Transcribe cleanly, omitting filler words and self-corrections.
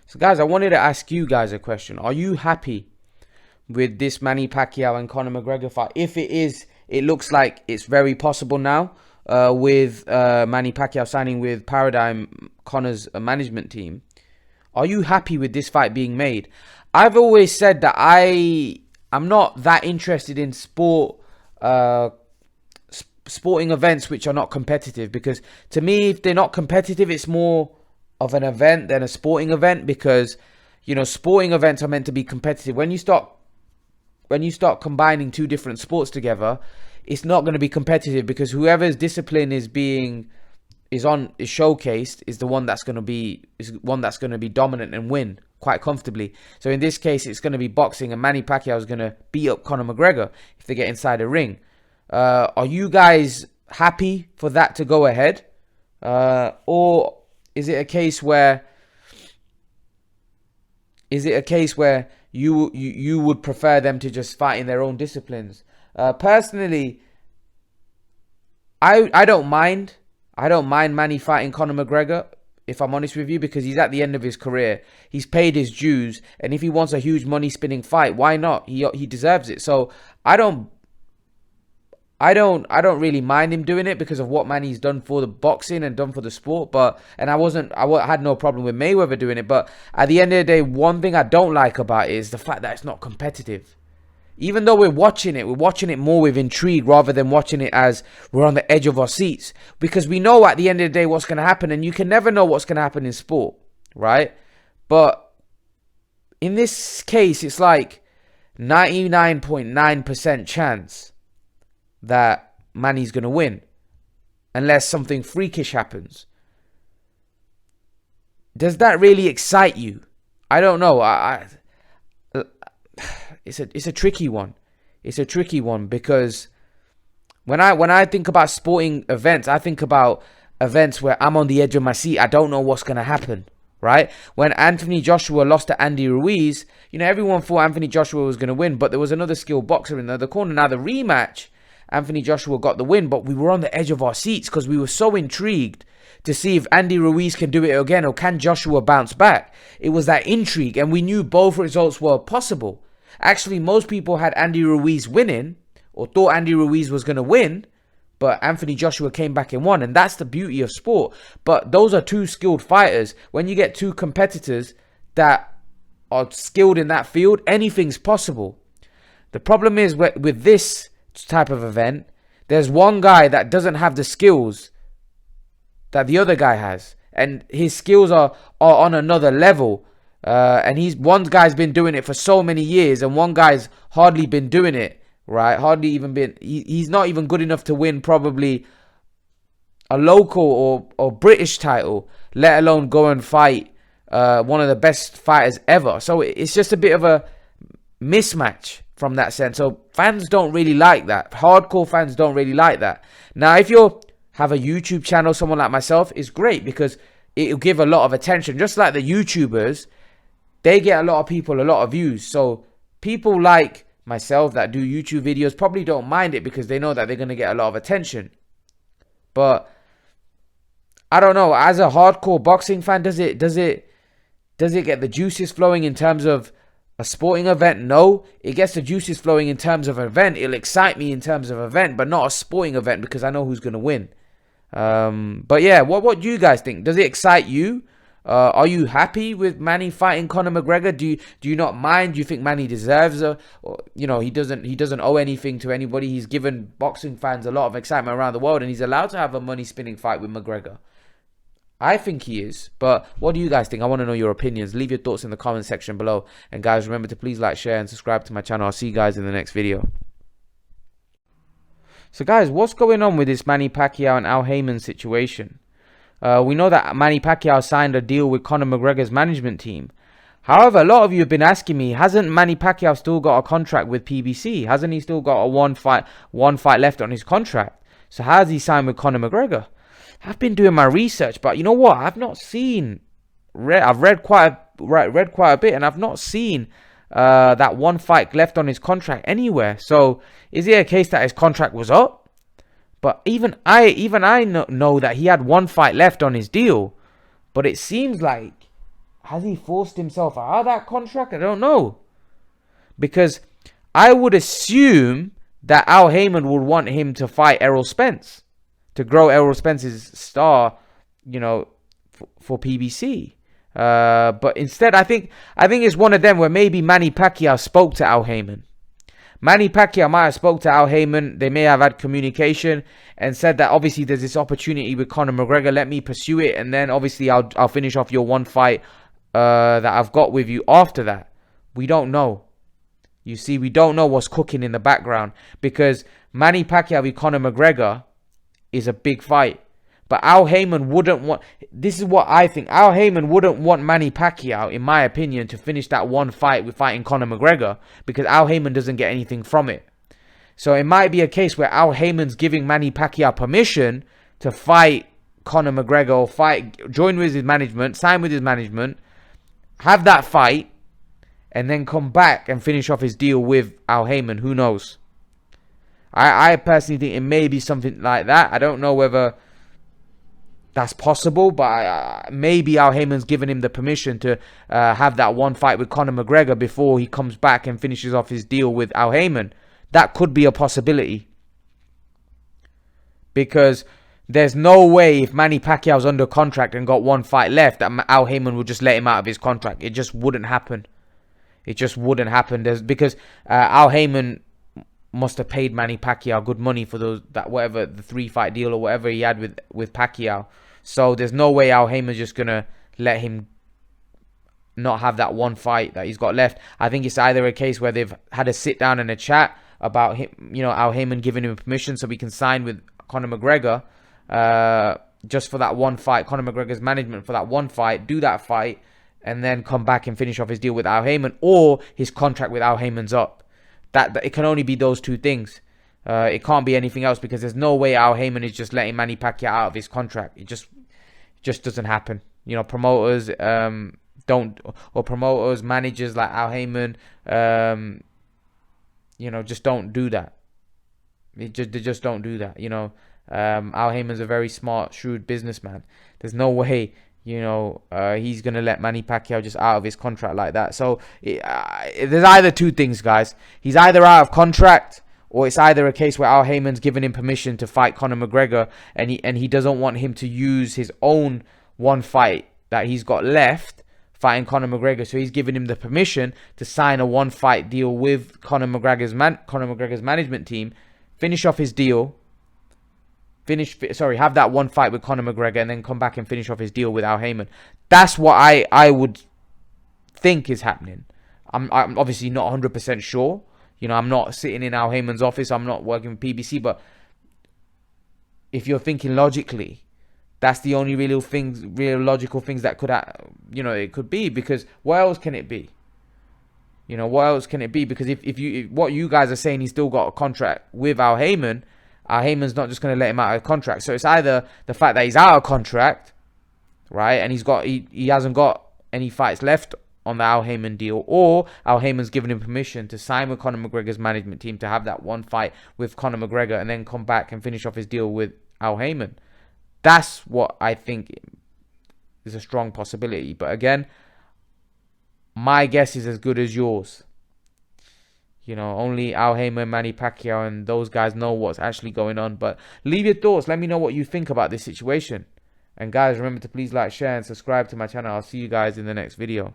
So guys, I wanted to ask you guys a question. Are you happy with this Manny Pacquiao and Conor McGregor fight? If it is, it looks like it's very possible now, with Manny Pacquiao signing with Paradigm, Conor's management team. Are you happy with this fight being made? I've always said that I'm not that interested in sporting events which are not competitive, because to me, if they're not competitive, it's more of an event than a sporting event, because sporting events are meant to be competitive. When you start combining two different sports together, it's not going to be competitive, because whoever's discipline is showcased is the one that's going to be dominant and win quite comfortably. So in this case, it's going to be boxing, and Manny Pacquiao is going to beat up Conor McGregor if they get inside the ring. Are you guys happy for that to go ahead, or is it a case where you would prefer them to just fight in their own disciplines? Personally, I don't mind. I don't mind Manny fighting Conor McGregor, if I'm honest with you, because he's at the end of his career. He's paid his dues, and if he wants a huge money spinning fight, why not? He deserves it. So I don't really mind him doing it because of what Manny's done for the boxing and done for the sport. I had no problem with Mayweather doing it. But at the end of the day, one thing I don't like about it is the fact that it's not competitive. Even though we're watching it more with intrigue rather than watching it as we're on the edge of our seats. Because we know at the end of the day what's going to happen, and you can never know what's going to happen in sport, right? But in this case, it's like 99.9% chance that Manny's going to win, unless something freakish happens. Does that really excite you? I don't know. It's a tricky one. It's a tricky one, because when I think about sporting events, I think about events where I'm on the edge of my seat. I don't know what's going to happen, right? When Anthony Joshua lost to Andy Ruiz, everyone thought Anthony Joshua was going to win, but there was another skilled boxer in the other corner. Now the rematch, Anthony Joshua got the win, but we were on the edge of our seats because we were so intrigued to see if Andy Ruiz can do it again, or can Joshua bounce back. It was that intrigue, and we knew both results were possible. Actually, most people had Andy Ruiz winning, or thought Andy Ruiz was going to win, but Anthony Joshua came back and won, and that's the beauty of sport. But those are two skilled fighters. When you get two competitors that are skilled in that field, anything's possible. The problem is with this type of event, there's one guy that doesn't have the skills that the other guy has, and his skills are on another level. And one guy's been doing it for so many years, and one guy's hardly been doing it, right? Hardly even been. He's not even good enough to win probably a local or British title, let alone go and fight one of the best fighters ever. So it's just a bit of a mismatch from that sense. So fans don't really like that. Hardcore fans don't really like that. Now, if you have a YouTube channel, someone like myself, is great, because it'll give a lot of attention. Just like the YouTubers, they get a lot of people, a lot of views. So people like myself that do YouTube videos probably don't mind it, because they know that they're going to get a lot of attention. But I don't know, as a hardcore boxing fan, does it get the juices flowing in terms of a sporting event? No. It gets the juices flowing in terms of an event. It'll excite me in terms of event, but not a sporting event, because I know who's going to win. But yeah, what do you guys think? Does it excite you? Are you happy with Manny fighting Conor McGregor? Do you not mind? Do you think Manny deserves he doesn't owe anything to anybody. He's given boxing fans a lot of excitement around the world, and he's allowed to have a money spinning fight with McGregor. I think he is, but what do you guys think? I want to know your opinions. Leave your thoughts in the comment section below. And guys, remember to please like, share, and subscribe to my channel. I'll see you guys in the next video. So guys, what's going on with this Manny Pacquiao and Haymon situation? We know that Manny Pacquiao signed a deal with Conor McGregor's management team. However, a lot of you have been asking me, hasn't Manny Pacquiao still got a contract with PBC? Hasn't he still got a one fight left on his contract? So how has he signed with Conor McGregor? I've been doing my research, but you know what? I've not seen. I've read quite a bit, and I've not seen that one fight left on his contract anywhere. So is it a case that his contract was up? But even I know that he had one fight left on his deal. But it seems like has he forced himself out of that contract? I don't know. Because I would assume that Al Haymon would want him to fight Errol Spence, to grow Errol Spence's star, for PBC. But instead, I think it's one of them where maybe Manny Pacquiao spoke to Al Haymon. Manny Pacquiao might have spoke to Al Haymon. They may have had communication and said that obviously there's this opportunity with Conor McGregor. Let me pursue it, and then obviously I'll finish off your one fight that I've got with you after that. We don't know. You see, we don't know what's cooking in the background, because Manny Pacquiao with Conor McGregor is a big fight. But Al Haymon wouldn't want... This is what I think. Al Haymon wouldn't want Manny Pacquiao, in my opinion, to finish that one fight with fighting Conor McGregor, because Al Haymon doesn't get anything from it. So it might be a case where Al Haymon's giving Manny Pacquiao permission to fight Conor McGregor, or join with his management, sign with his management, have that fight, and then come back and finish off his deal with Al Haymon. Who knows? I personally think it may be something like that. I don't know whether that's possible, but maybe Al Haymon's given him the permission to have that one fight with Conor McGregor before he comes back and finishes off his deal with Al Haymon. That could be a possibility. Because there's no way, if Manny Pacquiao's under contract and got one fight left, that Al Haymon would just let him out of his contract. It just wouldn't happen. It just wouldn't happen. Because Al Haymon must have paid Manny Pacquiao good money for the 3-fight deal or whatever he had with Pacquiao. So there's no way Al Haymon's just gonna let him not have that one fight that he's got left. I think it's either a case where they've had a sit down and a chat about him, Al Haymon giving him permission so he can sign with Conor McGregor just for that one fight. Conor McGregor's management for that one fight, do that fight, and then come back and finish off his deal with Al Haymon, or his contract with Al Haymon's up. That it can only be those two things. It can't be anything else, because there's no way Al Haymon is just letting Manny Pacquiao out of his contract. It just doesn't happen. Promoters promoters, managers like Al Haymon, just don't do that. They just don't do that. Al Haymon's a very smart, shrewd businessman. There's no way, he's going to let Manny Pacquiao just out of his contract like that. So there's either two things, guys. He's either out of contract, or it's either a case where Al Haymon's given him permission to fight Conor McGregor, and he doesn't want him to use his own one fight that he's got left fighting Conor McGregor. So he's giving him the permission to sign a one-fight deal with Conor McGregor's management team, finish off his deal, have that one fight with Conor McGregor, and then come back and finish off his deal with Al Haymon. That's what I would think is happening. I'm obviously not 100% sure. I'm not sitting in Al Haymon's office. I'm not working with PBC. But if you're thinking logically, that's the only real logical things that could, it could be. Because what else can it be? What else can it be? Because if what you guys are saying, he's still got a contract with Al Haymon. Al Haymon's not just going to let him out of contract. So it's either the fact that he's out of contract, right, and he hasn't got any fights left on the Al Haymon deal, or Al Haymon's given him permission to sign with Conor McGregor's management team to have that one fight with Conor McGregor and then come back and finish off his deal with Al Haymon. That's what I think is a strong possibility. But again, my guess is as good as yours. Only Al Haymon, Manny Pacquiao, and those guys know what's actually going on. But leave your thoughts. Let me know what you think about this situation. And guys, remember to please like, share, and subscribe to my channel. I'll see you guys in the next video.